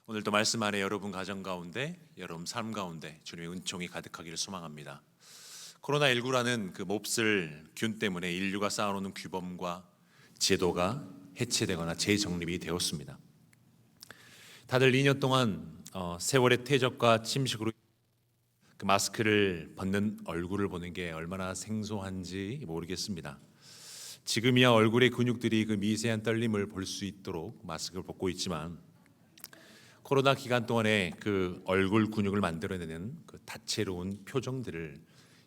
오늘도 말씀 안에 여러분 가정 가운데, 여러분 삶 가운데 주님의 은총이 가득하기를 소망합니다. 코로나19라는 그 몹쓸 균 때문에 인류가 쌓아놓는 규범과 제도가 해체되거나 재정립이 되었습니다. 다들 2년 동안 세월의 퇴적과 침식으로 그 마스크를 벗는 얼굴을 보는 게 얼마나 생소한지 모르겠습니다. 지금이야 얼굴의 근육들이 그 미세한 떨림을 볼 수 있도록 마스크를 벗고 있지만 코로나 기간 동안에 그 얼굴 근육을 만들어내는 그 다채로운 표정들을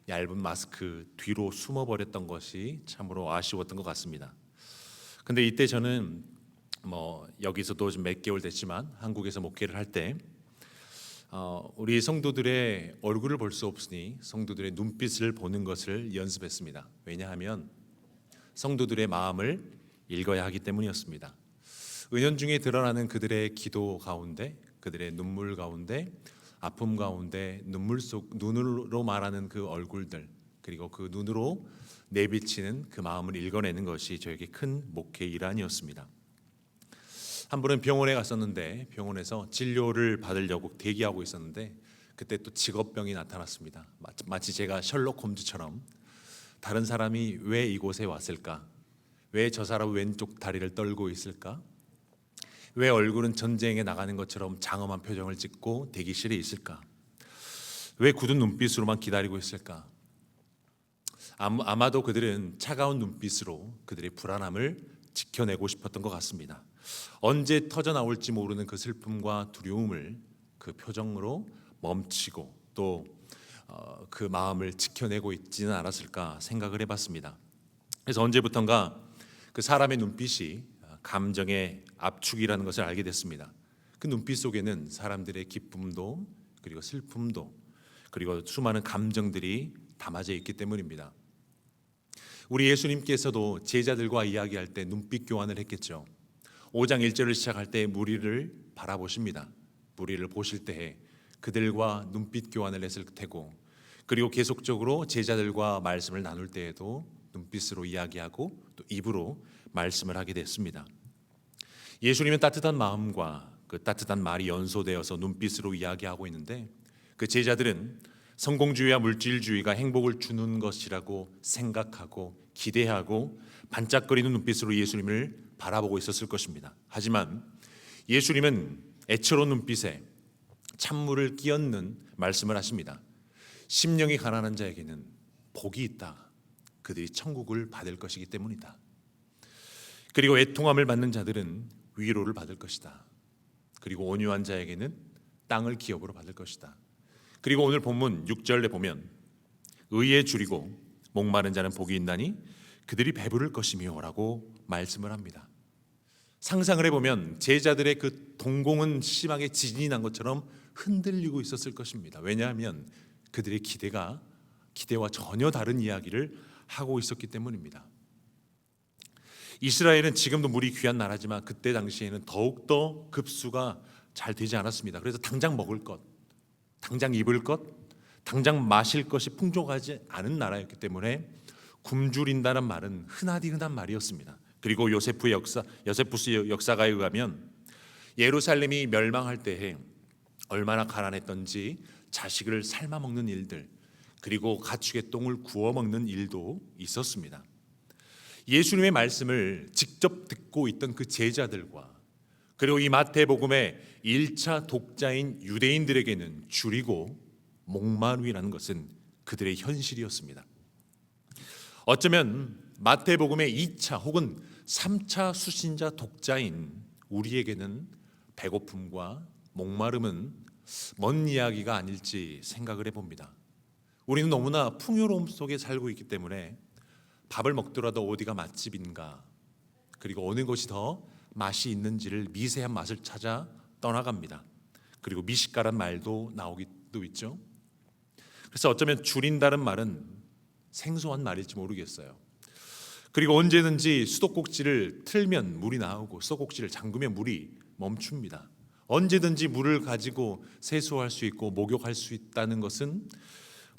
얇은 마스크 뒤로 숨어버렸던 것이 참으로 아쉬웠던 것 같습니다. 근데 이때 저는 여기서도 좀 몇 개월 됐지만 한국에서 목회를 할 때 우리 성도들의 얼굴을 볼 수 없으니 성도들의 눈빛을 보는 것을 연습했습니다. 왜냐하면 성도들의 마음을 읽어야 하기 때문이었습니다. 은연중에 드러나는 그들의 기도 가운데, 그들의 눈물 가운데, 아픔 가운데 눈으로 말하는 그 얼굴들, 그리고 그 눈으로 내비치는 그 마음을 읽어내는 것이 저에게 큰 목회 일환이었습니다. 한 번은 병원에 갔었는데 병원에서 진료를 받으려고 대기하고 있었는데 그때 또 직업병이 나타났습니다. 마치 제가 셜록 홈즈처럼 다른 사람이 왜 이곳에 왔을까? 왜 저 사람 왼쪽 다리를 떨고 있을까? 왜 얼굴은 전쟁에 나가는 것처럼 장엄한 표정을 짓고 대기실에 있을까? 왜 굳은 눈빛으로만 기다리고 있을까? 아마도 그들은 차가운 눈빛으로 그들의 불안함을 지켜내고 싶었던 것 같습니다. 언제 터져나올지 모르는 그 슬픔과 두려움을 그 표정으로 멈추고 또 그 마음을 지켜내고 있지는 않았을까 생각을 해봤습니다. 그래서 언제부턴가 그 사람의 눈빛이 감정의 압축이라는 것을 알게 됐습니다. 그 눈빛 속에는 사람들의 기쁨도 그리고 슬픔도 그리고 수많은 감정들이 담아져 있기 때문입니다. 우리 예수님께서도 제자들과 이야기할 때 눈빛 교환을 했겠죠. 5장 1절을 시작할 때 무리를 바라보십니다. 무리를 보실 때에 그들과 눈빛 교환을 했을 테고 그리고 계속적으로 제자들과 말씀을 나눌 때에도 눈빛으로 이야기하고 또 입으로 말씀을 하게 됐습니다. 예수님은 따뜻한 마음과 그 따뜻한 말이 연소되어서 눈빛으로 이야기하고 있는데 그 제자들은 성공주의와 물질주의가 행복을 주는 것이라고 생각하고 기대하고 반짝거리는 눈빛으로 예수님을 바라보고 있었을 것입니다. 하지만 예수님은 애처로운 눈빛에 찬물을 끼얹는 말씀을 하십니다. 심령이 가난한 자에게는 복이 있다. 그들이 천국을 받을 것이기 때문이다. 그리고 애통함을 받는 자들은 위로를 받을 것이다. 그리고 온유한 자에게는 땅을 기업으로 받을 것이다. 그리고 오늘 본문 6절에 보면 의에 줄이고 목마른 자는 복이 있나니 그들이 배부를 것이며 라고 말씀을 합니다. 상상을 해보면 제자들의 그 동공은 심하게 지진이 난 것처럼 흔들리고 있었을 것입니다. 왜냐하면 그들의 기대와 전혀 다른 이야기를 하고 있었기 때문입니다. 이스라엘은 지금도 물이 귀한 나라지만 그때 당시에는 더욱더 급수가 잘 되지 않았습니다. 그래서 당장 먹을 것, 당장 입을 것, 당장 마실 것이 풍족하지 않은 나라였기 때문에 굶주린다는 말은 흔한 말이었습니다. 그리고 요세푸스 역사가에 의하면 예루살렘이 멸망할 때에 얼마나 가난했던지 자식을 삶아 먹는 일들 그리고 가축의 똥을 구워 먹는 일도 있었습니다. 예수님의 말씀을 직접 듣고 있던 그 제자들과 그리고 이 마태복음의 1차 독자인 유대인들에게는 줄이고 목마름이라는 것은 그들의 현실이었습니다. 어쩌면 마태복음의 2차 혹은 3차 수신자 독자인 우리에게는 배고픔과 목마름은 먼 이야기가 아닐지 생각을 해봅니다. 우리는 너무나 풍요로움 속에 살고 있기 때문에 밥을 먹더라도 어디가 맛집인가 그리고 어느 곳이 더 맛이 있는지를 미세한 맛을 찾아 떠나갑니다. 그리고 미식가란 말도 나오기도 있죠. 그래서 어쩌면 줄인다는 말은 생소한 말일지 모르겠어요. 그리고 언제든지 수도꼭지를 틀면 물이 나오고 수도꼭지를 잠그면 물이 멈춥니다. 언제든지 물을 가지고 세수할 수 있고 목욕할 수 있다는 것은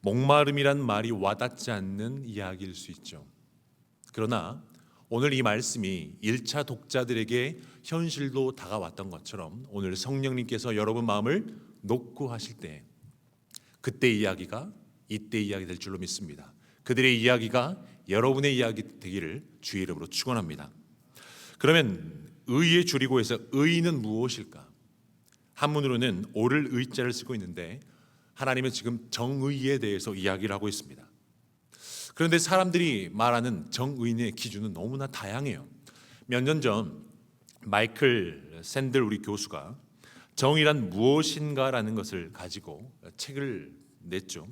목마름이란 말이 와닿지 않는 이야기일 수 있죠. 그러나 오늘 이 말씀이 1차 독자들에게 현실로 다가왔던 것처럼 오늘 성령님께서 여러분 마음을 놓고 하실 때 그때 이야기가 이때 이야기 될 줄로 믿습니다. 그들의 이야기가 여러분의 이야기 되기를 주의 이름으로 축원합니다. 그러면 의에 줄이고 해서 의는 무엇일까? 한문으로는 옳을 의자를 쓰고 있는데 하나님은 지금 정의에 대해서 이야기를 하고 있습니다. 그런데 사람들이 말하는 정의의 기준은 너무나 다양해요. 몇 년 전 마이클 샌들 우리 교수가 정의란 무엇인가라는 것을 가지고 책을 냈죠.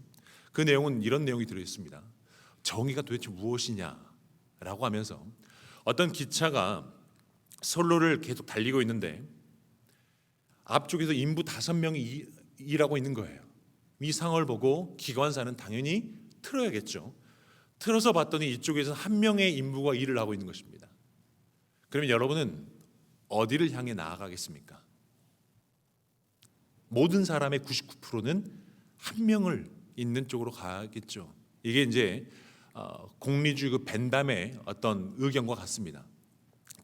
그 내용은 이런 내용이 들어있습니다. 정의가 도대체 무엇이냐라고 하면서 어떤 기차가 선로를 계속 달리고 있는데 앞쪽에서 인부 5명이 일하고 있는 거예요. 이 상황을 보고 기관사는 당연히 틀어야겠죠. 틀어서 봤더니 이쪽에서 한 명의 인부가 일을 하고 있는 것입니다. 그러면 여러분은 어디를 향해 나아가겠습니까? 모든 사람의 99%는 한 명을 있는 쪽으로 가겠죠. 이게 이제 공리주의 그 벤담의 어떤 의견과 같습니다.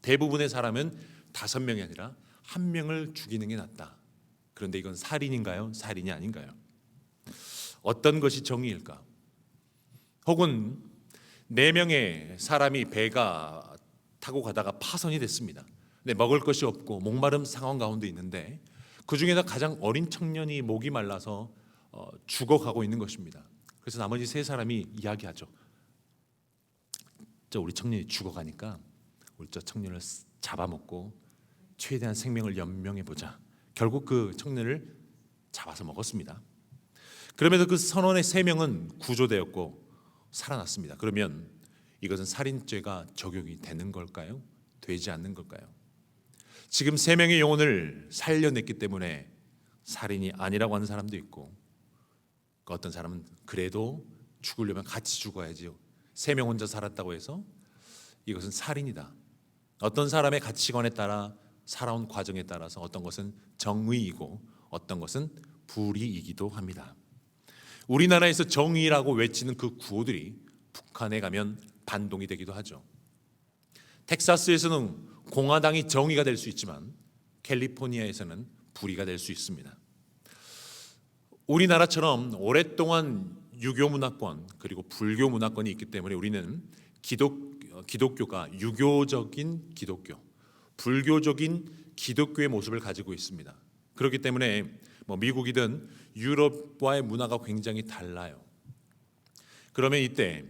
대부분의 사람은 5명이 아니라 한 명을 죽이는 게 낫다. 그런데 이건 살인인가요? 살인이 아닌가요? 어떤 것이 정의일까? 혹은 4명의 사람이 배가 타고 가다가 파선이 됐습니다. 근데 먹을 것이 없고 목마름 상황 가운데 있는데 그 중에서 가장 어린 청년이 목이 말라서 죽어가고 있는 것입니다. 그래서 나머지 3사람이 이야기하죠. 우리 청년이 죽어가니까 우리 저 청년을 잡아먹고 최대한 생명을 연명해 보자. 결국 그 청년을 잡아서 먹었습니다. 그러면서 그 선원의 3명은 구조되었고 살아났습니다. 그러면 이것은 살인죄가 적용이 되는 걸까요? 되지 않는 걸까요? 지금 3명의 영혼을 살려냈기 때문에 살인이 아니라고 하는 사람도 있고 어떤 사람은 그래도 죽으려면 같이 죽어야지요. 3명 혼자 살았다고 해서 이것은 살인이다. 어떤 사람의 가치관에 따라 살아온 과정에 따라서 어떤 것은 정의이고 어떤 것은 불의이기도 합니다. 우리나라에서 정의라고 외치는 그 구호들이 북한에 가면 반동이 되기도 하죠. 텍사스에서는 공화당이 정의가 될 수 있지만 캘리포니아에서는 불의가 될 수 있습니다. 우리나라처럼 오랫동안 유교 문화권 그리고 불교 문화권이 있기 때문에 우리는 기독교가 유교적인 기독교, 불교적인 기독교의 모습을 가지고 있습니다. 그렇기 때문에 미국이든 유럽과의 문화가 굉장히 달라요. 그러면 이때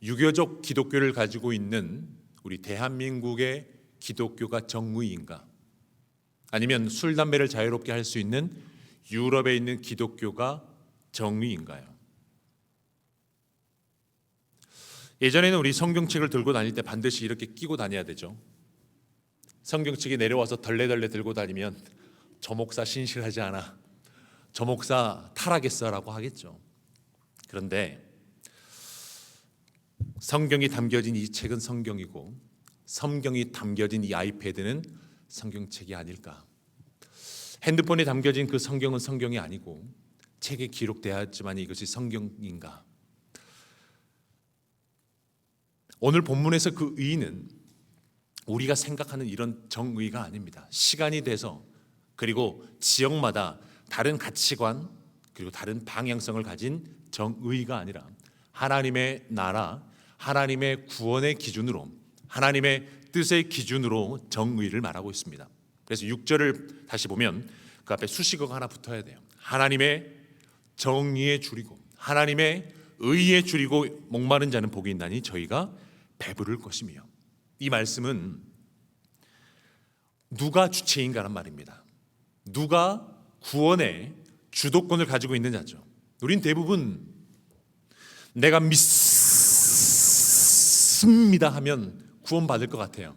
유교적 기독교를 가지고 있는 우리 대한민국의 기독교가 정의인가? 아니면 술, 담배를 자유롭게 할 수 있는 유럽에 있는 기독교가 정의인가요? 예전에는 우리 성경책을 들고 다닐 때 반드시 이렇게 끼고 다녀야 되죠. 성경책이 내려와서 덜레덜레 들고 다니면 저 목사 신실하지 않아, 저 목사 타락했어라고 하겠죠. 그런데 성경이 담겨진 이 책은 성경이고 성경이 담겨진 이 아이패드는 성경책이 아닐까? 핸드폰에 담겨진 그 성경은 성경이 아니고 책에 기록되었지만 이것이 성경인가? 오늘 본문에서 그 의의는 우리가 생각하는 이런 정의가 아닙니다. 시간이 돼서 그리고 지역마다 다른 가치관 그리고 다른 방향성을 가진 정의가 아니라 하나님의 나라, 하나님의 구원의 기준으로 하나님의 뜻의 기준으로 정의를 말하고 있습니다. 그래서 6절을 다시 보면 그 앞에 수식어가 하나 붙어야 돼요. 하나님의 정의에 줄이고 하나님의 의에 줄이고 목마른 자는 복이 있나니 저희가 배부를 것이며, 이 말씀은 누가 주체인가란 말입니다. 누가 구원의 주도권을 가지고 있는 자죠. 우린 대부분 내가 믿습니다 하면 구원받을 것 같아요.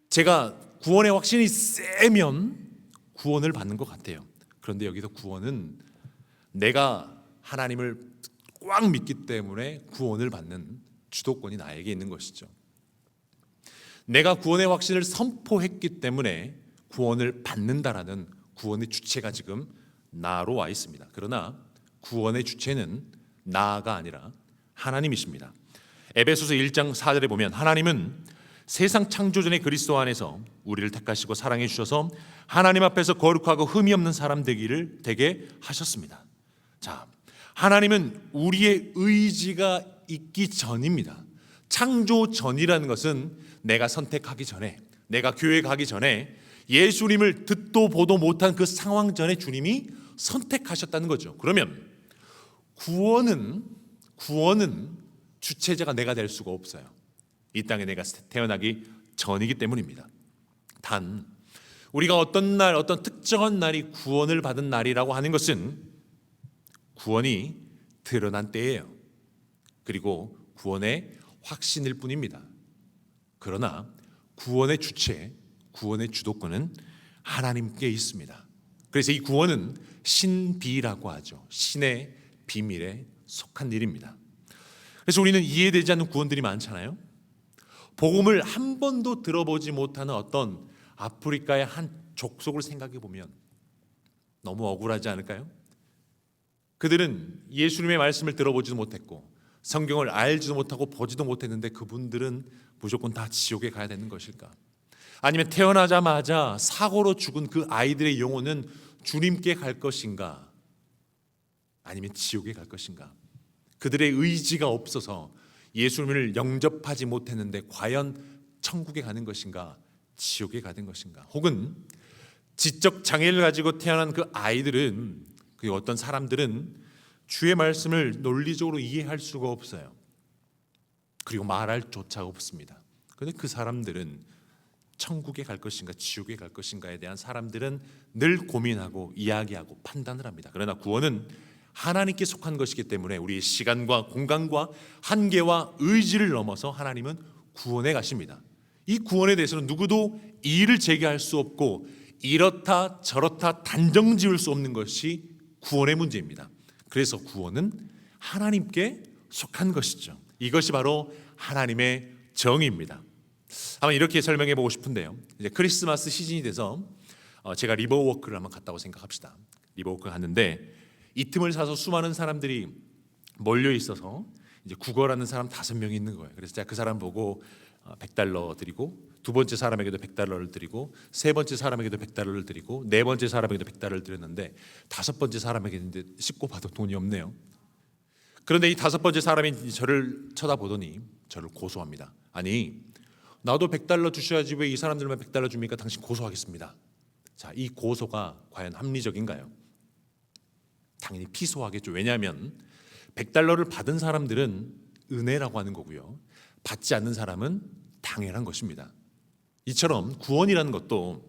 제가 구원의 확신이 세면 구원을 받는 것 같아요. 그런데 여기서 구원은 내가 하나님을 꽉 믿기 때문에 구원을 받는 주도권이 나에게 있는 것이죠. 내가 구원의 확신을 선포했기 때문에 구원을 받는다라는 구원의 주체가 지금 나로 와 있습니다. 그러나 구원의 주체는 나가 아니라 하나님이십니다. 에베소서 1장 4절에 보면 하나님은 세상 창조 전에 그리스도 안에서 우리를 택하시고 사랑해 주셔서 하나님 앞에서 거룩하고 흠이 없는 사람 되게 하셨습니다. 자, 하나님은 우리의 의지가 있기 전입니다. 창조 전이라는 것은 내가 선택하기 전에, 내가 교회 가기 전에 예수님을 듣도 보도 못한 그 상황 전에 주님이 선택하셨다는 거죠. 그러면 구원은 주체자가 내가 될 수가 없어요. 이 땅에 내가 태어나기 전이기 때문입니다. 단 우리가 어떤 날, 어떤 특정한 날이 구원을 받은 날이라고 하는 것은 구원이 드러난 때예요. 그리고 구원의 확신일 뿐입니다. 그러나 구원의 주체, 구원의 주도권은 하나님께 있습니다. 그래서 이 구원은 신비라고 하죠. 신의 비밀에 속한 일입니다. 그래서 우리는 이해되지 않는 구원들이 많잖아요. 복음을 한 번도 들어보지 못하는 어떤 아프리카의 한 족속을 생각해 보면 너무 억울하지 않을까요? 그들은 예수님의 말씀을 들어보지도 못했고 성경을 알지도 못하고 보지도 못했는데 그분들은 무조건 다 지옥에 가야 되는 것일까? 아니면 태어나자마자 사고로 죽은 그 아이들의 영혼은 주님께 갈 것인가? 아니면 지옥에 갈 것인가? 그들의 의지가 없어서 예수님을 영접하지 못했는데 과연 천국에 가는 것인가? 지옥에 가는 것인가? 혹은 지적 장애를 가지고 태어난 그 아이들은, 그 어떤 사람들은 주의 말씀을 논리적으로 이해할 수가 없어요. 그리고 말할 조차 없습니다. 그런데 그 사람들은 천국에 갈 것인가 지옥에 갈 것인가에 대한 사람들은 늘 고민하고 이야기하고 판단을 합니다. 그러나 구원은 하나님께 속한 것이기 때문에 우리의 시간과 공간과 한계와 의지를 넘어서 하나님은 구원해 가십니다. 이 구원에 대해서는 누구도 이의를 제기할 수 없고 이렇다 저렇다 단정 지을 수 없는 것이 구원의 문제입니다. 그래서 구원은 하나님께 속한 것이죠. 이것이 바로 하나님의 정의입니다. 한번 이렇게 설명해 보고 싶은데요. 이제 크리스마스 시즌이 돼서 제가 리버워크를 한번 갔다고 생각합시다. 리버워크 갔는데 이 틈을 사서 수많은 사람들이 몰려 있어서 이제 국어라는 사람 5명이 있는 거예요. 그래서 제가 그 사람 보고 $100 드리고 두 번째 사람에게도 $100를 드리고 세 번째 사람에게도 $100를 드리고 네 번째 사람에게도 $100를 드렸는데 다섯 번째 사람에게는 이제 씻고 봐도 돈이 없네요. 그런데 이 다섯 번째 사람이 저를 쳐다보더니 저를 고소합니다. 아니 나도 $100 주셔야지 왜 이 사람들만 $100 줍니까? 당신 고소하겠습니다. 자, 이 고소가 과연 합리적인가요? 당연히 피소하겠죠. 왜냐하면 $100를 받은 사람들은 은혜라고 하는 거고요. 받지 않는 사람은 당연한 것입니다. 이처럼 구원이라는 것도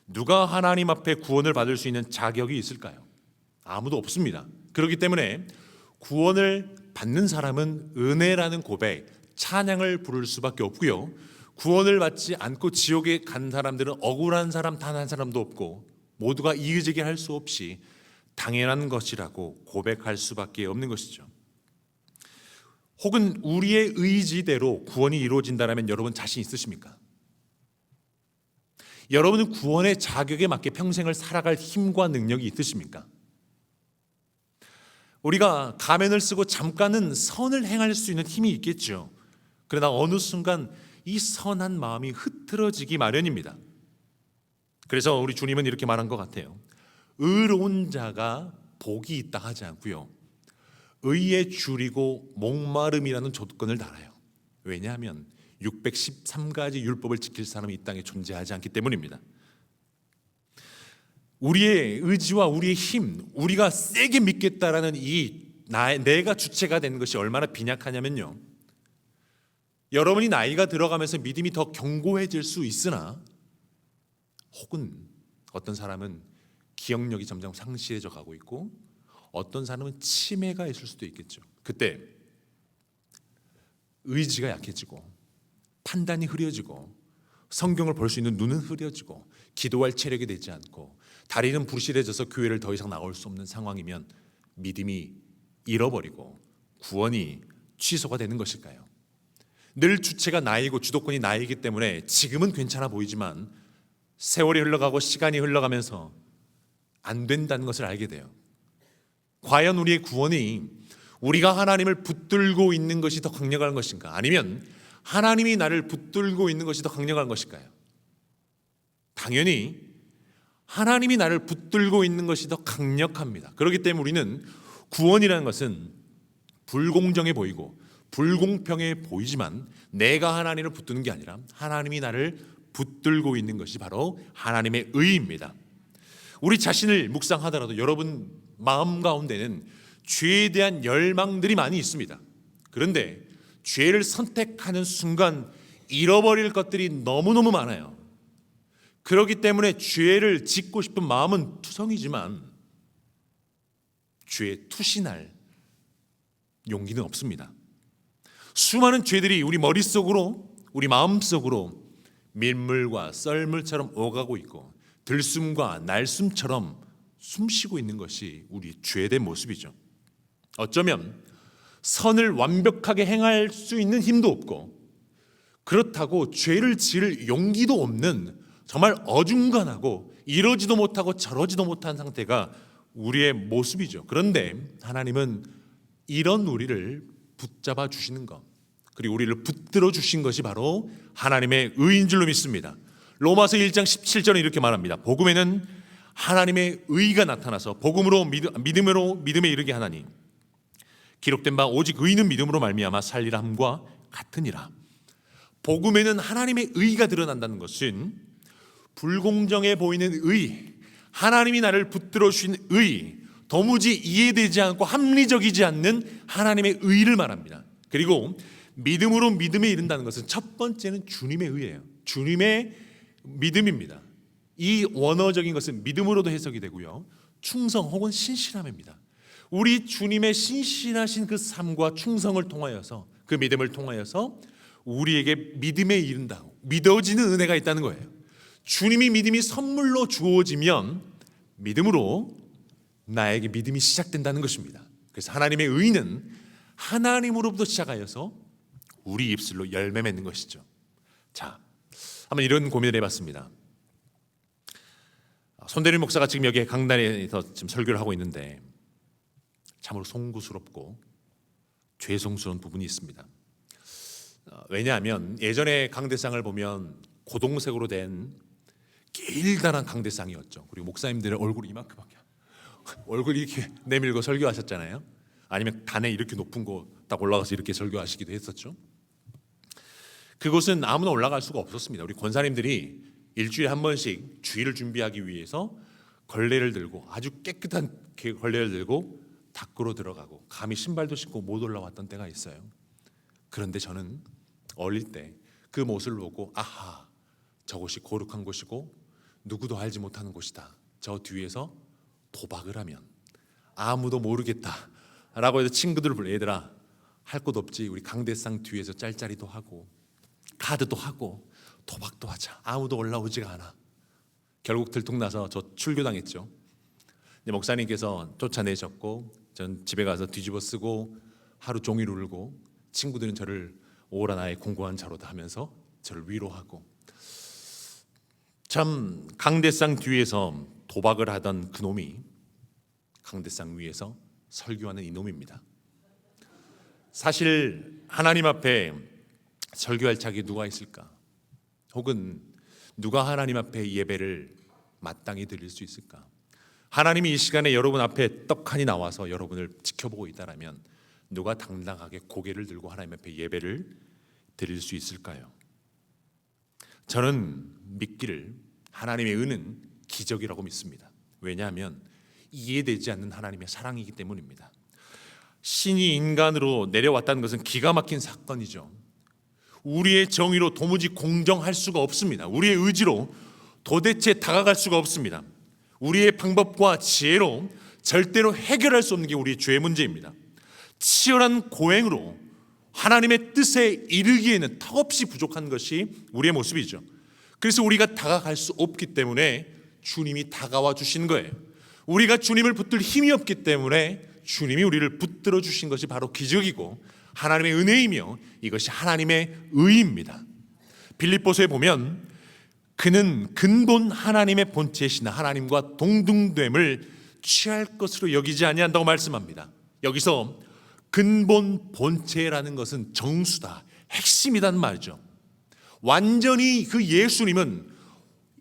누가 하나님 앞에 구원을 받을 수 있는 자격이 있을까요? 아무도 없습니다. 그렇기 때문에 구원을 받는 사람은 은혜라는 고백, 찬양을 부를 수밖에 없고요. 구원을 받지 않고 지옥에 간 사람들은 억울한 사람 단 한 사람도 없고 모두가 이의제기할 수 없이 당연한 것이라고 고백할 수밖에 없는 것이죠. 혹은 우리의 의지대로 구원이 이루어진다면 여러분 자신 있으십니까? 여러분은 구원의 자격에 맞게 평생을 살아갈 힘과 능력이 있으십니까? 우리가 가면을 쓰고 잠깐은 선을 행할 수 있는 힘이 있겠죠. 그러나 어느 순간 이 선한 마음이 흐트러지기 마련입니다. 그래서 우리 주님은 이렇게 말한 것 같아요. 의로운 자가 복이 있다 하지 않고요. 의에 줄이고 목마름이라는 조건을 달아요. 왜냐하면 613가지 율법을 지킬 사람이 이 땅에 존재하지 않기 때문입니다. 우리의 의지와 우리의 힘, 우리가 세게 믿겠다라는 내가 주체가 되는 것이 얼마나 빈약하냐면요. 여러분이 나이가 들어가면서 믿음이 더 견고해질 수 있으나 혹은 어떤 사람은 기억력이 점점 상실해져 가고 있고 어떤 사람은 치매가 있을 수도 있겠죠. 그때 의지가 약해지고 판단이 흐려지고 성경을 볼 수 있는 눈은 흐려지고 기도할 체력이 되지 않고 다리는 부실해져서 교회를 더 이상 나올 수 없는 상황이면 믿음이 잃어버리고 구원이 취소가 되는 것일까요? 늘 주체가 나이고 주도권이 나이기 때문에 지금은 괜찮아 보이지만 세월이 흘러가고 시간이 흘러가면서 안 된다는 것을 알게 돼요. 과연 우리의 구원이 우리가 하나님을 붙들고 있는 것이 더 강력한 것인가? 아니면 하나님이 나를 붙들고 있는 것이 더 강력한 것일까요? 당연히 하나님이 나를 붙들고 있는 것이 더 강력합니다. 그렇기 때문에 우리는 구원이라는 것은 불공정해 보이고 불공평해 보이지만 내가 하나님을 붙드는 게 아니라 하나님이 나를 붙들고 있는 것이 바로 하나님의 의입니다. 우리 자신을 묵상하더라도 여러분 마음 가운데는 죄에 대한 열망들이 많이 있습니다. 그런데 죄를 선택하는 순간 잃어버릴 것들이 너무너무 많아요. 그렇기 때문에 죄를 짓고 싶은 마음은 투성이지만 죄에 투신할 용기는 없습니다. 수많은 죄들이 우리 머릿속으로, 우리 마음속으로 밀물과 썰물처럼 오가고 있고 들숨과 날숨처럼 숨쉬고 있는 것이 우리 죄된 모습이죠. 어쩌면 선을 완벽하게 행할 수 있는 힘도 없고 그렇다고 죄를 지을 용기도 없는 정말 어중간하고 이러지도 못하고 저러지도 못한 상태가 우리의 모습이죠. 그런데 하나님은 이런 우리를 붙잡아 주시는 것, 그리고 우리를 붙들어 주신 것이 바로 하나님의 의인 줄로 믿습니다. 로마서 1장 17절은 이렇게 말합니다. 복음에는 하나님의 의가 나타나서 복음으로 믿음에 이르게 하나니 기록된 바 오직 의인은 믿음으로 말미암아 살리라 함과 같으니라. 복음에는 하나님의 의가 드러난다는 것은 불공정해 보이는 의, 하나님이 나를 붙들어 주신 의, 도무지 이해되지 않고 합리적이지 않는 하나님의 의를 말합니다. 그리고 믿음으로 믿음에 이른다는 것은 첫 번째는 주님의 의예요. 주님의 믿음입니다. 이 원어적인 것은 믿음으로도 해석이 되고요, 충성 혹은 신실함입니다. 우리 주님의 신실하신 그 삶과 충성을 통하여서, 그 믿음을 통하여서 우리에게 믿음에 이른다고 믿어지는 은혜가 있다는 거예요. 주님이 믿음이 선물로 주어지면 믿음으로 나에게 믿음이 시작된다는 것입니다. 그래서 하나님의 의는 하나님으로부터 시작하여서 우리 입술로 열매 맺는 것이죠. 자, 한번 이런 고민을 해봤습니다. 손대림 목사가 지금 여기 강단에서 지금 설교를 하고 있는데 참으로 송구스럽고 죄송스러운 부분이 있습니다. 왜냐하면 예전에 강대상을 보면 고동색으로 된 길다란 강대상이었죠. 그리고 목사님들의 얼굴이 이만큼밖에, 얼굴 이렇게 내밀고 설교하셨잖아요. 아니면 단에 이렇게 높은 곳 딱 올라가서 이렇게 설교하시기도 했었죠. 그곳은 아무나 올라갈 수가 없었습니다. 우리 권사님들이 일주일에 한 번씩 주일을 준비하기 위해서 걸레를 들고, 아주 깨끗한 걸레를 들고 밖으로 들어가고 감히 신발도 신고 못 올라왔던 때가 있어요. 그런데 저는 어릴 때 그 모습을 보고 아하, 저곳이 거룩한 곳이고 누구도 알지 못하는 곳이다. 저 뒤에서 도박을 하면 아무도 모르겠다 라고 해서 친구들을 불러, 얘들아 할 것 없지, 우리 강대상 뒤에서 짤짤이도 하고 카드도 하고 도박도 하자. 아무도 올라오지가 않아. 결국 들통나서 저 출교당했죠. 목사님께서 쫓아내셨고 전 집에 가서 뒤집어 쓰고 하루 종일 울고, 친구들은 저를 오라 나의 공고한 자로다 하면서 저를 위로하고, 참 강대상 뒤에서 도박을 하던 그놈이 강대상 위에서 설교하는 이놈입니다. 사실 하나님 앞에 설교할 자격이 누가 있을까? 혹은 누가 하나님 앞에 예배를 마땅히 드릴 수 있을까? 하나님이 이 시간에 여러분 앞에 떡하니 나와서 여러분을 지켜보고 있다라면 누가 당당하게 고개를 들고 하나님 앞에 예배를 드릴 수 있을까요? 저는 믿기를 하나님의 은은 기적이라고 믿습니다. 왜냐하면 이해되지 않는 하나님의 사랑이기 때문입니다. 신이 인간으로 내려왔다는 것은 기가 막힌 사건이죠. 우리의 정의로 도무지 공정할 수가 없습니다. 우리의 의지로 도대체 다가갈 수가 없습니다. 우리의 방법과 지혜로 절대로 해결할 수 없는 게 우리의 죄의 문제입니다. 치열한 고행으로 하나님의 뜻에 이르기에는 턱없이 부족한 것이 우리의 모습이죠. 그래서 우리가 다가갈 수 없기 때문에 주님이 다가와 주신 거예요. 우리가 주님을 붙들 힘이 없기 때문에 주님이 우리를 붙들어 주신 것이 바로 기적이고 하나님의 은혜이며 이것이 하나님의 의입니다. 빌립보서에 보면 그는 근본 하나님의 본체시나 하나님과 동등됨을 취할 것으로 여기지 아니한다고 말씀합니다. 여기서 근본 본체라는 것은 정수다, 핵심이란 말이죠. 완전히 그 예수님은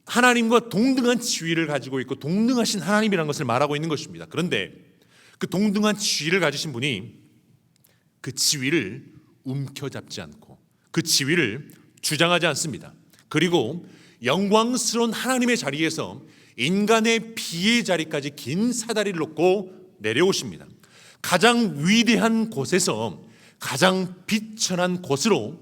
하나님과 동등한 지위를 가지고 있고 동등하신 하나님이라는 것을 말하고 있는 것입니다. 그런데 그 동등한 지위를 가지신 분이 그 지위를 움켜잡지 않고 그 지위를 주장하지 않습니다. 그리고 영광스러운 하나님의 자리에서 인간의 비의 자리까지 긴 사다리를 놓고 내려오십니다. 가장 위대한 곳에서 가장 비천한 곳으로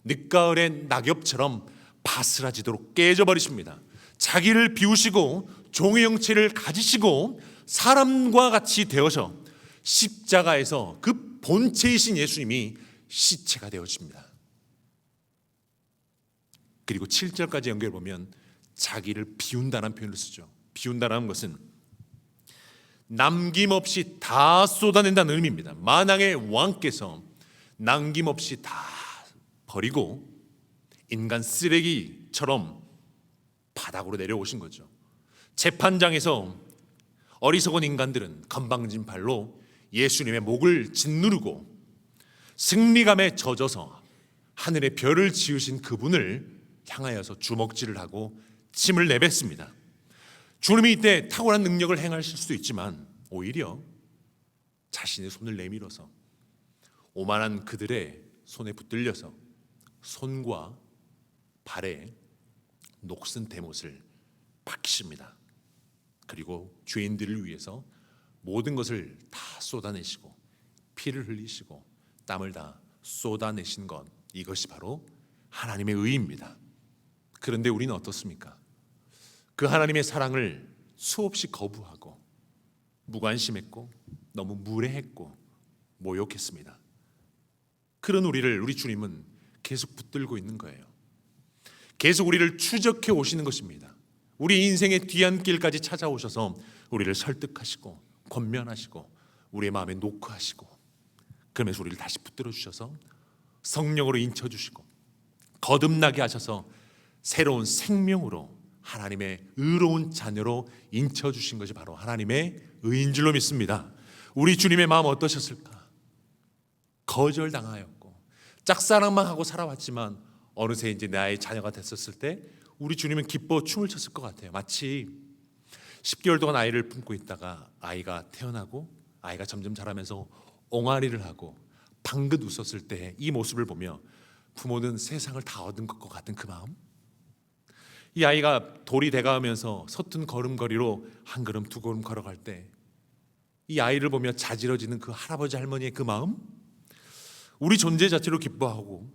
늦가을의 낙엽처럼 바스라지도록 깨져버리십니다. 자기를 비우시고 종의 형체를 가지시고 사람과 같이 되어서 십자가에서 그 본체이신 예수님이 시체가 되어집니다. 그리고 7절까지 연결해보면 자기를 비운다는 표현을 쓰죠. 비운다는 것은 남김없이 다 쏟아낸다는 의미입니다. 만왕의 왕께서 남김없이 다 버리고 인간 쓰레기처럼 바닥으로 내려오신 거죠. 재판장에서 어리석은 인간들은 건방진 발로 예수님의 목을 짓누르고 승리감에 젖어서 하늘의 별을 지으신 그분을 향하여서 주먹질을 하고 침을 내뱉습니다. 주님이 이때 탁월한 능력을 행하실 수도 있지만 오히려 자신의 손을 내밀어서 오만한 그들의 손에 붙들려서 손과 발에 녹슨 대못을 박히십니다. 그리고 죄인들을 위해서 모든 것을 다 쏟아내시고 피를 흘리시고 땀을 다 쏟아내신 것, 이것이 바로 하나님의 의입니다. 그런데 우리는 어떻습니까? 그 하나님의 사랑을 수없이 거부하고 무관심했고 너무 무례했고 모욕했습니다. 그런 우리를 우리 주님은 계속 붙들고 있는 거예요. 계속 우리를 추적해 오시는 것입니다. 우리 인생의 뒤안길까지 찾아오셔서 우리를 설득하시고 권면하시고 우리의 마음에 녹화하시고 그러면서 우리를 다시 붙들어 주셔서 성령으로 인쳐 주시고 거듭나게 하셔서 새로운 생명으로 하나님의 의로운 자녀로 인쳐 주신 것이 바로 하나님의 의인 줄로 믿습니다. 우리 주님의 마음 어떠셨을까? 거절당하였고 짝사랑만 하고 살아왔지만 어느새 이제 나의 자녀가 됐었을 때 우리 주님은 기뻐 춤을 췄을 것 같아요. 마치 10개월 동안 아이를 품고 있다가 아이가 태어나고 아이가 점점 자라면서 옹알이를 하고 방긋 웃었을 때 이 모습을 보며 부모는 세상을 다 얻은 것 같은 그 마음, 이 아이가 돌이 돼가면서 서툰 걸음걸이로 한 걸음 두 걸음 걸어갈 때 이 아이를 보며 자지러지는 그 할아버지 할머니의 그 마음, 우리 존재 자체로 기뻐하고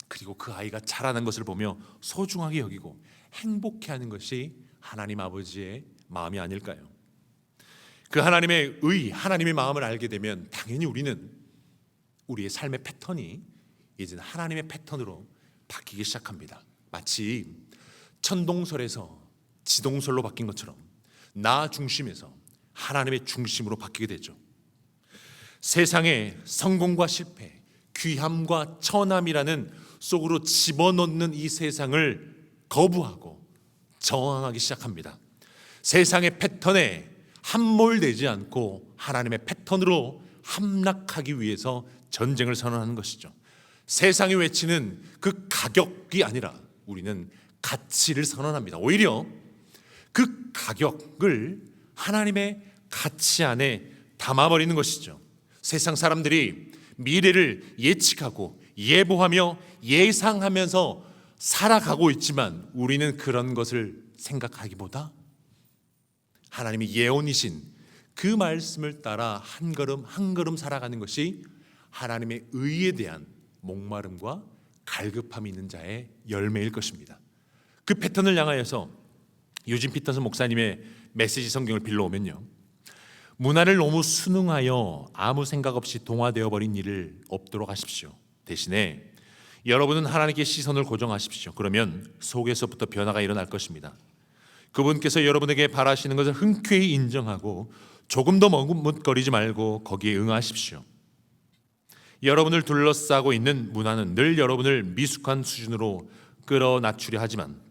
그리고 그 아이가 자라는 것을 보며 소중하게 여기고 행복해하는 것이 하나님 아버지의 마음이 아닐까요? 그 하나님의 의, 하나님의 마음을 알게 되면 당연히 우리는 우리의 삶의 패턴이 이제는 하나님의 패턴으로 바뀌기 시작합니다. 마치 천동설에서 지동설로 바뀐 것처럼 나 중심에서 하나님의 중심으로 바뀌게 되죠. 세상의 성공과 실패, 귀함과 천함이라는 속으로 집어넣는 이 세상을 거부하고 저항하기 시작합니다. 세상의 패턴에 함몰되지 않고 하나님의 패턴으로 함락하기 위해서 전쟁을 선언하는 것이죠. 세상이 외치는 그 가격이 아니라 우리는 가치를 선언합니다. 오히려 그 가격을 하나님의 가치 안에 담아버리는 것이죠. 세상 사람들이 미래를 예측하고 예보하며 예상하면서 살아가고 있지만 우리는 그런 것을 생각하기보다 하나님이 예언이신 그 말씀을 따라 한 걸음 한 걸음 살아가는 것이 하나님의 의에 대한 목마름과 갈급함이 있는 자의 열매일 것입니다. 그 패턴을 향하여서 유진 피터슨 목사님의 메시지 성경을 빌려오면요, 문화를 너무 순응하여 아무 생각 없이 동화되어 버린 일을 없도록 하십시오. 대신에 여러분은 하나님께 시선을 고정하십시오. 그러면 속에서부터 변화가 일어날 것입니다. 그분께서 여러분에게 바라시는 것을 흔쾌히 인정하고 조금 더 머뭇거리지 말고 거기에 응하십시오. 여러분을 둘러싸고 있는 문화는 늘 여러분을 미숙한 수준으로 끌어낮추려 하지만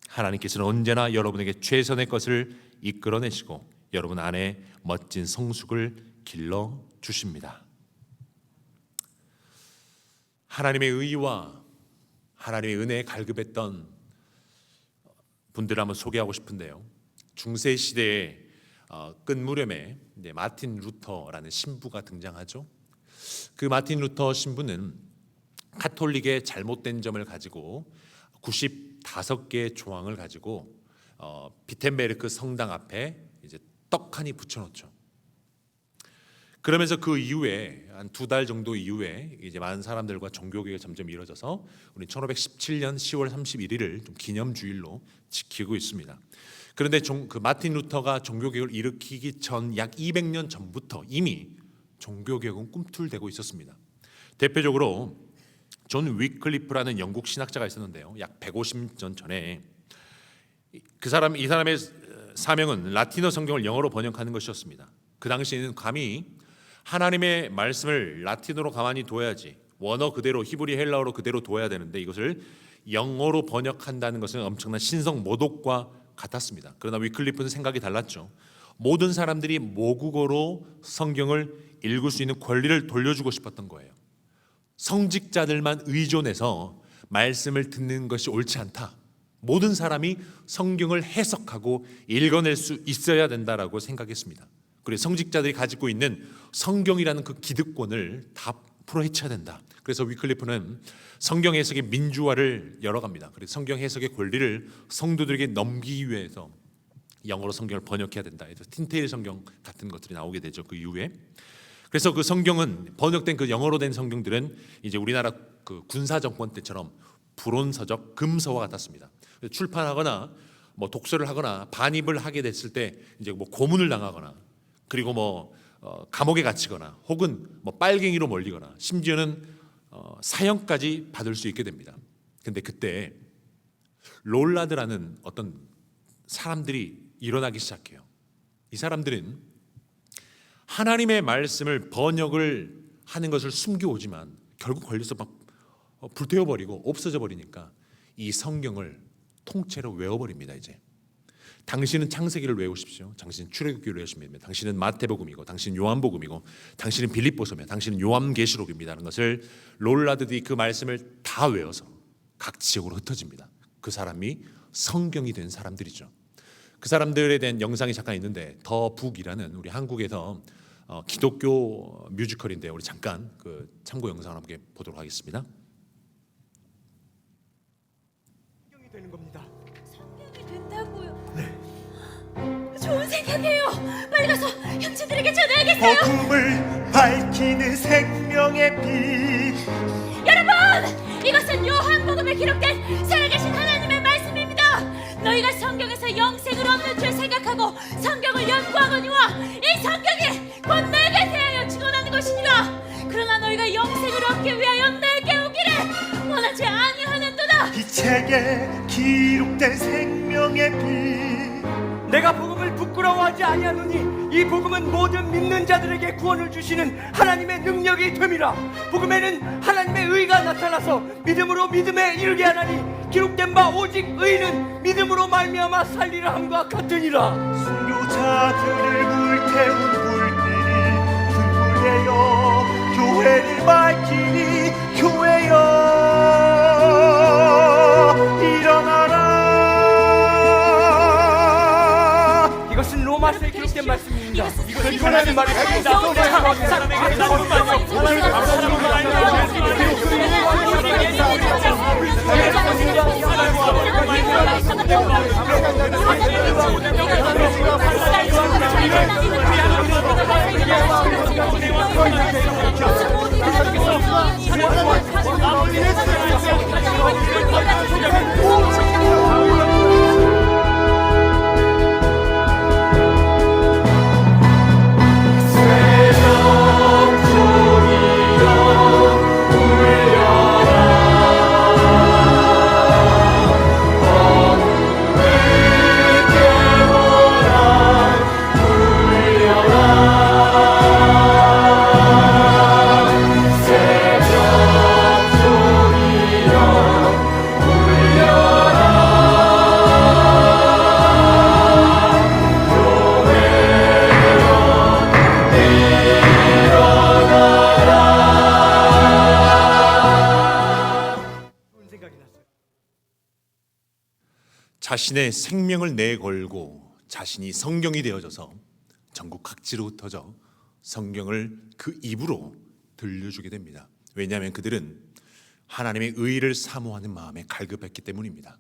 하나님께서는 언제나 여러분에게 최선의 것을 이끌어내시고 여러분 안에 멋진 성숙을 길러 주십니다. 하나님의 의와 하나님의 은혜에 갈급했던 분들을 한번 소개하고 싶은데요. 중세 시대의 끝 무렵에 마틴 루터라는 신부가 등장하죠. 그 마틴 루터 신부는 카톨릭의 잘못된 점을 가지고 95개의 조항을 가지고 비텐베르크 성당 앞에 이제 떡하니 붙여놓죠. 그러면서 그 이후에 한 2달 정도 이후에 이제 많은 사람들과 종교개혁이 점점 이루어져서 우리 1517년 10월 31일을 좀 기념주일로 지키고 있습니다. 그런데 그 마틴 루터가 종교개혁을 일으키기 전 약 200년 전부터 이미 종교개혁은 꿈틀대고 있었습니다. 대표적으로 존 위클리프라는 영국 신학자가 있었는데요. 약 150년 전에 이 사람의 사명은 라틴어 성경을 영어로 번역하는 것이었습니다. 그 당시에는 감히 하나님의 말씀을 라틴어로 가만히 둬야지, 원어 그대로 히브리 헬라어로 그대로 둬야 되는데 이것을 영어로 번역한다는 것은 엄청난 신성 모독과 같았습니다. 그러나 위클리프는 생각이 달랐죠. 모든 사람들이 모국어로 성경을 읽을 수 있는 권리를 돌려주고 싶었던 거예요. 성직자들만 의존해서 말씀을 듣는 것이 옳지 않다. 모든 사람이 성경을 해석하고 읽어낼 수 있어야 된다라고 생각했습니다. 그래서 성직자들이 가지고 있는 성경이라는 그 기득권을 다 풀어헤쳐야 된다. 그래서 위클리프는 성경 해석의 민주화를 열어갑니다. 그래서 성경 해석의 권리를 성도들에게 넘기기 위해서 영어로 성경을 번역해야 된다. 그래서 틴테일 성경 같은 것들이 나오게 되죠. 그 이후에. 그래서 그 성경은 번역된 그 영어로 된 성경들은 이제 우리나라 그 군사 정권 때처럼 불온서적 금서와 같았습니다. 출판하거나 뭐 독서를 하거나 반입을 하게 됐을 때 이제 뭐 고문을 당하거나 그리고 뭐 감옥에 갇히거나 혹은 뭐 빨갱이로 몰리거나 심지어는 사형까지 받을 수 있게 됩니다. 근데 그때 롤라드라는 어떤 사람들이 일어나기 시작해요. 이 사람들은 하나님의 말씀을 번역을 하는 것을 숨겨오지만 결국 걸려서 막 불태워버리고 없어져 버리니까 이 성경을 통째로 외워버립니다. 이제 당신은 창세기를 외우십시오. 당신은 출애굽기를 외우십니다. 당신은 마태복음이고 당신은 요한복음이고 당신은 빌립보서며 당신은 요한계시록입니다라는 것을 롤라드들이 그 말씀을 다 외워서 각 지역으로 흩어집니다. 그 사람이 성경이 된 사람들이죠. 그 사람들에 대한 영상이 잠깐 있는데 더 북이라는 우리 한국에서 기독교 뮤지컬인데 우리 잠깐 그 참고 영상을 함께 보도록 하겠습니다. 성경이 되는 겁니다. 성경이 된다고요? 네. 좋은 생각이에요. 빨리 가서 형제들에게 전해야겠어요. 복음을 밝히는 생명의 빛. 여러분, 이것은 요한복음에 기록된 살아계신 하나님의 말씀입니다. 너희가 성경에서 영생을 얻는 줄 생각하고 성경을 연구하거니와 이 성경이 곧 내게 대하여 증언하는 것이니라. 그러나 너희가 영생을 얻기 위하여 내게 오기를 원하지 아니하는도다. 이 책에 기록된 생명의 빛. 내가 복음을 부끄러워하지 아니하노니 이 복음은 모든 믿는 자들에게 구원을 주시는 하나님의 능력이 됨이라. 복음에는 하나님의 의가 나타나서 믿음으로 믿음에 이르게 하나니 기록된 바 오직 의는 믿음으로 말미암아 살리라 함과 같으니라. 순교자들을 불태운 불길이 등불되어 교회를 밝히니 교회여 일어나라. 이것은 로마서에 기록된 말씀입니다. 이것을 전하는 말이 아닙니다. 자신의 생명을 내걸고 자신이 성경이 되어져서 전국 각지로 흩어져 성경을 그 입으로 들려주게 됩니다. 왜냐하면 그들은 하나님의 의를 사모하는 마음에 갈급했기 때문입니다.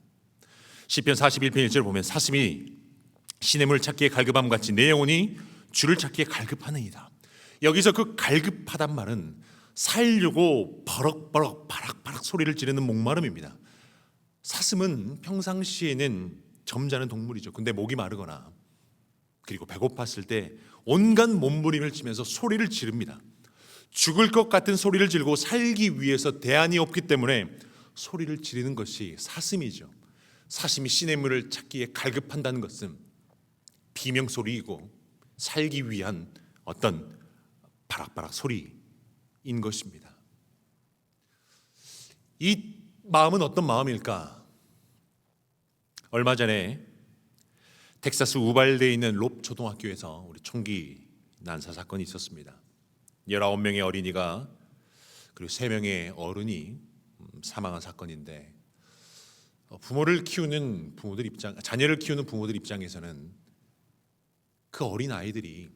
시편 41편 1절을 보면 사슴이 시냇물 찾기에 갈급함 같이 내 영혼이 주를 찾기에 갈급하느니라. 여기서 그 갈급하단 말은 살려고 버럭버럭 바락바락 소리를 지르는 목마름입니다. 사슴은 평상시에는 점잖은 동물이죠. 근데 목이 마르거나 그리고 배고팠을 때 온갖 몸부림을 치면서 소리를 지릅니다. 죽을 것 같은 소리를 지르고 살기 위해서 대안이 없기 때문에 소리를 지르는 것이 사슴이죠. 사슴이 시냇물을 찾기에 갈급한다는 것은 비명소리이고 살기 위한 어떤 바락바락 소리인 것입니다. 이 마음은 어떤 마음일까? 얼마 전에 텍사스 우발대에 있는 롭 초등학교에서 우리 총기 난사 사건이 있었습니다. 19명의 어린이가 그리고 3명의 어른이 사망한 사건인데 자녀를 키우는 부모들 입장에서는 그 어린 아이들이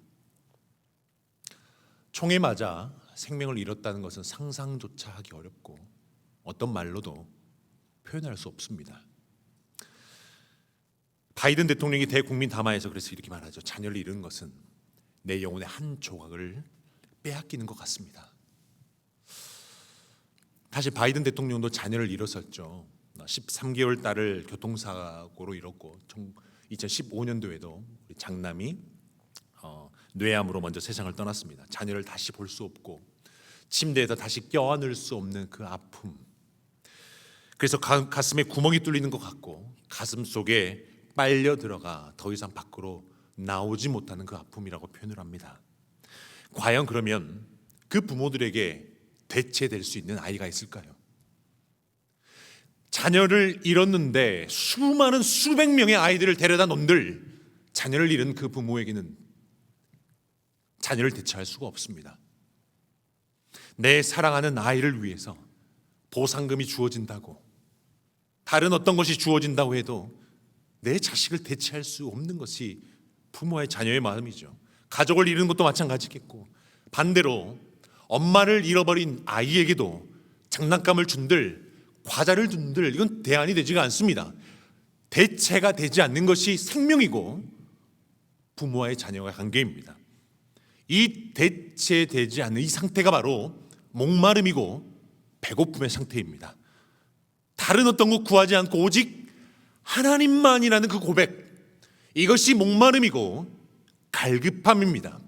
총에 맞아 생명을 잃었다는 것은 상상조차 하기 어렵고 어떤 말로도 표현할 수 없습니다. 바이든 대통령이 대국민 담화에서 그래서 이렇게 말하죠. 자녀를 잃은 것은 내 영혼의 한 조각을 빼앗기는 것 같습니다. 사실 바이든 대통령도 자녀를 잃었었죠. 13개월 딸을 교통사고로 잃었고 2015년도에도 우리 장남이 뇌암으로 먼저 세상을 떠났습니다. 자녀를 다시 볼 수 없고 침대에서 다시 껴안을 수 없는 그 아픔. 그래서 가슴에 구멍이 뚫리는 것 같고 가슴 속에 빨려 들어가 더 이상 밖으로 나오지 못하는 그 아픔이라고 표현을 합니다. 과연 그러면 그 부모들에게 대체될 수 있는 아이가 있을까요? 자녀를 잃었는데 수많은 수백 명의 아이들을 데려다 놓은들 자녀를 잃은 그 부모에게는 자녀를 대체할 수가 없습니다. 내 사랑하는 아이를 위해서 보상금이 주어진다고 다른 어떤 것이 주어진다고 해도 내 자식을 대체할 수 없는 것이 부모의 자녀의 마음이죠. 가족을 잃은 것도 마찬가지겠고 반대로 엄마를 잃어버린 아이에게도 장난감을 준들 과자를 준들 이건 대안이 되지가 않습니다. 대체가 되지 않는 것이 생명이고 부모와의 자녀의 관계입니다. 이 대체되지 않는 이 상태가 바로 목마름이고 배고픔의 상태입니다. 다른 어떤 것 구하지 않고 오직 하나님만이라는 그 고백, 이것이 목마름이고 갈급함입니다.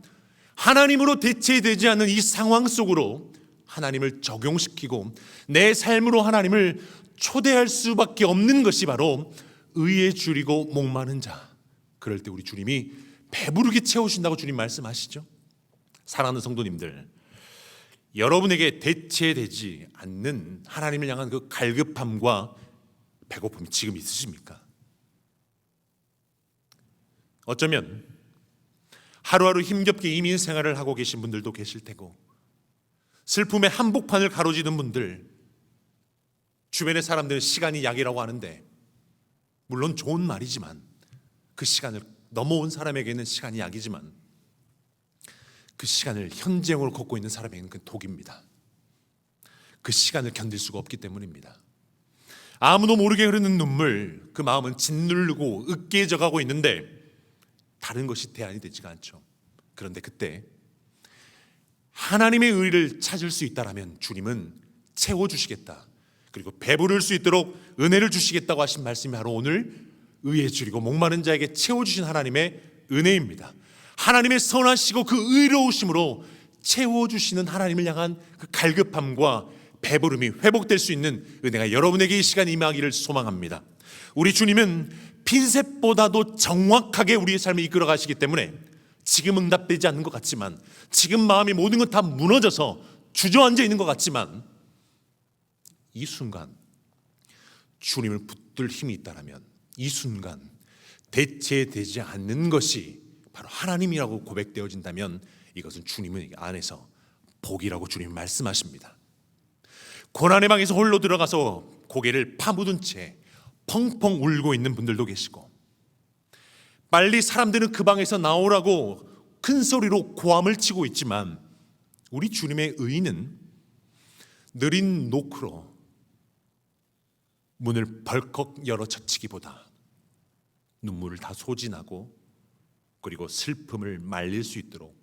하나님으로 대체되지 않는 이 상황 속으로 하나님을 적용시키고 내 삶으로 하나님을 초대할 수밖에 없는 것이 바로 의에 줄이고 목마른 자. 그럴 때 우리 주님이 배부르게 채우신다고 주님 말씀하시죠. 사랑하는 성도님들, 여러분에게 대체되지 않는 하나님을 향한 그 갈급함과 배고픔이 지금 있으십니까? 어쩌면 하루하루 힘겹게 이민 생활을 하고 계신 분들도 계실 테고 슬픔의 한복판을 가로지는 분들, 주변의 사람들은 시간이 약이라고 하는데 물론 좋은 말이지만 그 시간을 넘어온 사람에게는 시간이 약이지만 그 시간을 현재형으로 걷고 있는 사람에게는 그 독입니다. 그 시간을 견딜 수가 없기 때문입니다. 아무도 모르게 흐르는 눈물, 그 마음은 짓누르고 으깨져가고 있는데 다른 것이 대안이 되지가 않죠. 그런데 그때 하나님의 의를 찾을 수 있다라면 주님은 채워주시겠다, 그리고 배부를 수 있도록 은혜를 주시겠다고 하신 말씀이 바로 오늘 의에 줄이고 목마른 자에게 채워주신 하나님의 은혜입니다. 하나님의 선하시고 그 의로우심으로 채워주시는 하나님을 향한 그 갈급함과 배부름이 회복될 수 있는 은혜가 여러분에게 이 시간 임하기를 소망합니다. 우리 주님은 핀셋보다도 정확하게 우리의 삶을 이끌어 가시기 때문에 지금 응답되지 않는 것 같지만, 지금 마음이 모든 것 다 무너져서 주저앉아 있는 것 같지만, 이 순간 주님을 붙들 힘이 있다면 이 순간 대체되지 않는 것이 바로 하나님이라고 고백되어진다면 이것은 주님의 안에서 복이라고 주님 말씀하십니다. 고난의 방에서 홀로 들어가서 고개를 파묻은 채 펑펑 울고 있는 분들도 계시고, 빨리 사람들은 그 방에서 나오라고 큰 소리로 고함을 치고 있지만, 우리 주님의 의인은 느린 노크로 문을 벌컥 열어 젖히기보다 눈물을 다 소진하고 그리고 슬픔을 말릴 수 있도록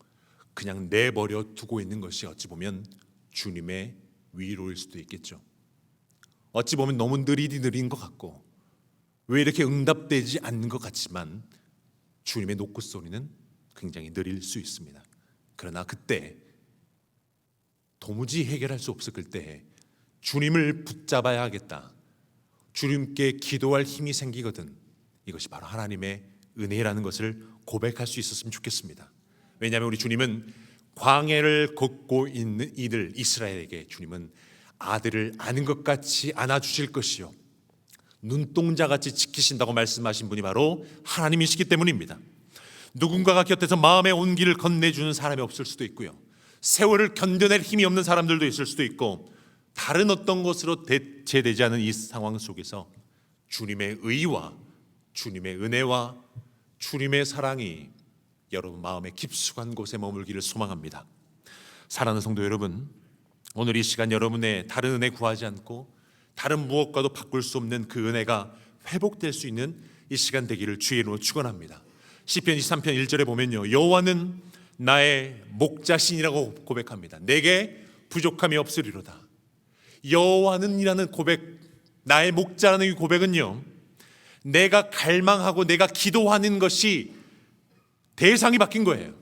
그냥 내버려 두고 있는 것이 어찌 보면 주님의 위로일 수도 있겠죠. 어찌 보면 너무 느린 것 같고 왜 이렇게 응답되지 않는 것 같지만 주님의 노크 소리는 굉장히 느릴 수 있습니다. 그러나 그때 도무지 해결할 수 없을 때 주님을 붙잡아야 하겠다, 주님께 기도할 힘이 생기거든, 이것이 바로 하나님의 은혜라는 것을 고백할 수 있었으면 좋겠습니다. 왜냐하면 우리 주님은 광야를 걷고 있는 이들 이스라엘에게 주님은 아들을 아는 것 같이 안아주실 것이요 눈동자같이 지키신다고 말씀하신 분이 바로 하나님이시기 때문입니다. 누군가가 곁에서 마음의 온기를 건네주는 사람이 없을 수도 있고요, 세월을 견뎌낼 힘이 없는 사람들도 있을 수도 있고, 다른 어떤 것으로 대체되지 않은 이 상황 속에서 주님의 의와 주님의 은혜와 주님의 사랑이 여러분 마음의 깊숙한 곳에 머물기를 소망합니다. 사랑하는 성도 여러분, 오늘 이 시간 여러분의 다른 은혜 구하지 않고 다른 무엇과도 바꿀 수 없는 그 은혜가 회복될 수 있는 이 시간 되기를 주의 이름으로 축원합니다. 시편 23편 1절에 보면요, 여호와는 나의 목자신이라고 고백합니다. 내게 부족함이 없으리로다. 여호와는 이라는 고백, 나의 목자라는 이 고백은요, 내가 갈망하고 내가 기도하는 것이 대상이 바뀐 거예요.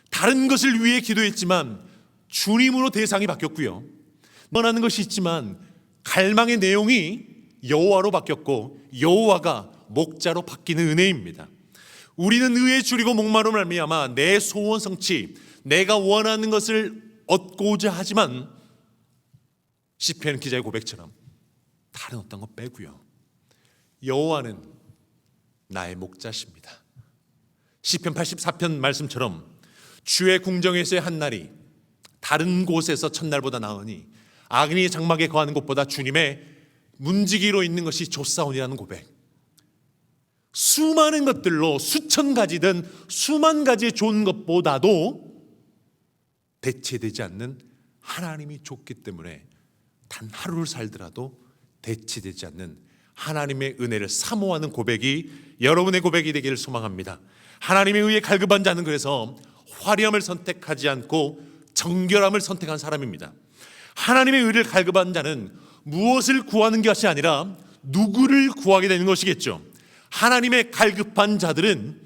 다른 것을 위해 기도했지만 주님으로 대상이 바뀌었고요, 원하는 것이 있지만 갈망의 내용이 여호와로 바뀌었고 여호와가 목자로 바뀌는 은혜입니다. 우리는 의에 줄이고 목마름을 말미암아 내 소원 성취, 내가 원하는 것을 얻고자 하지만 시편 기자의 고백처럼 다른 어떤 것 빼고요, 여호와는 나의 목자십니다. 시편 84편 말씀처럼 주의 궁정에서의 한 날이 다른 곳에서 첫날보다 나으니 아그니의 장막에 거하는 곳보다 주님의 문지기로 있는 것이 좋사오니라는 고백. 수많은 것들로 수천 가지든 수만 가지의 좋은 것보다도 대체되지 않는 하나님이 좋기 때문에 단 하루를 살더라도 대체되지 않는 하나님의 은혜를 사모하는 고백이 여러분의 고백이 되기를 소망합니다. 하나님의 의에 갈급한 자는 그래서 화려함을 선택하지 않고 정결함을 선택한 사람입니다. 하나님의 의를 갈급한 자는 무엇을 구하는 것이 아니라 누구를 구하게 되는 것이겠죠. 하나님의 갈급한 자들은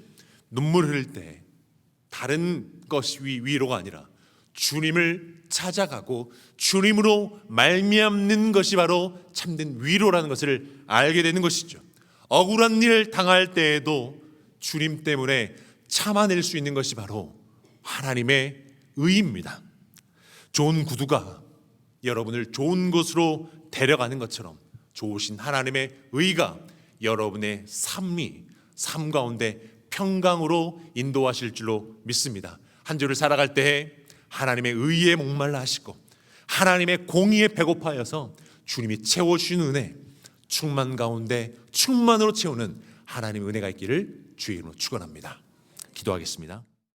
눈물을 흘릴 때 다른 것이 위로가 아니라 주님을 찾아가고 주님으로 말미암는 것이 바로 참된 위로라는 것을 알게 되는 것이죠. 억울한 일을 당할 때에도 주님 때문에 참아낼 수 있는 것이 바로 하나님의 의입니다. 좋은 구두가 여러분을 좋은 곳으로 데려가는 것처럼 좋으신 하나님의 의가 여러분의 삶 가운데 평강으로 인도하실 줄로 믿습니다. 한 주를 살아갈 때에 하나님의 의에 목말라 하시고 하나님의 공의에 배고파여서 주님이 채워주신 은혜, 충만 가운데 충만으로 채우는 하나님의 은혜가 있기를 주의 이름으로 축원합니다. 기도하겠습니다.